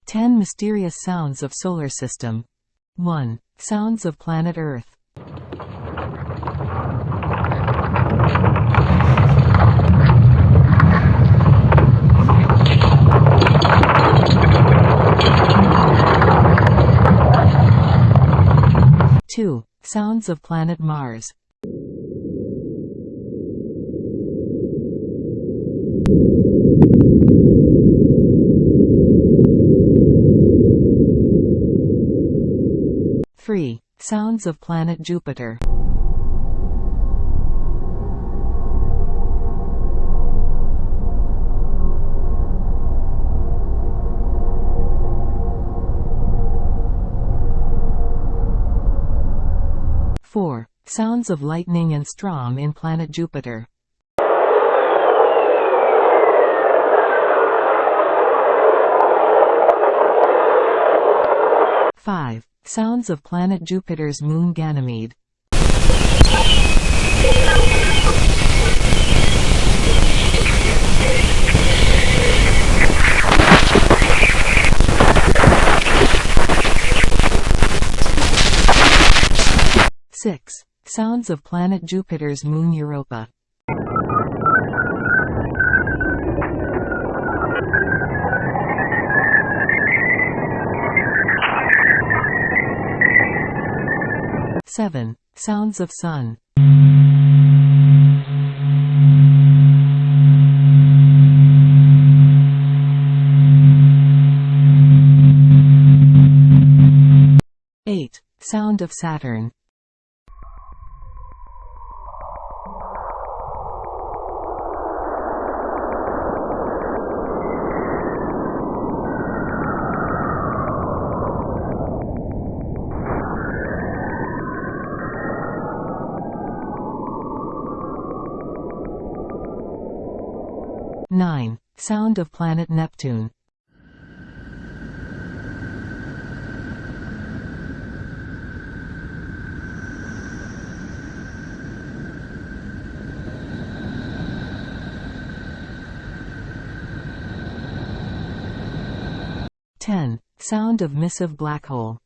10 Mysterious sounds of solar system. 1. Sounds of planet Earth. Two. Sounds of planet Mars. Three. Sounds of planet Jupiter. Four. Sounds of lightning and storm in planet Jupiter. 5. Sounds of planet Jupiter's moon Ganymede. 6. Sounds of planet Jupiter's moon Europa. 7. Sounds of sun. 8. Sound of Saturn. 9. Sound of planet Neptune. 10. Sound of massive black hole.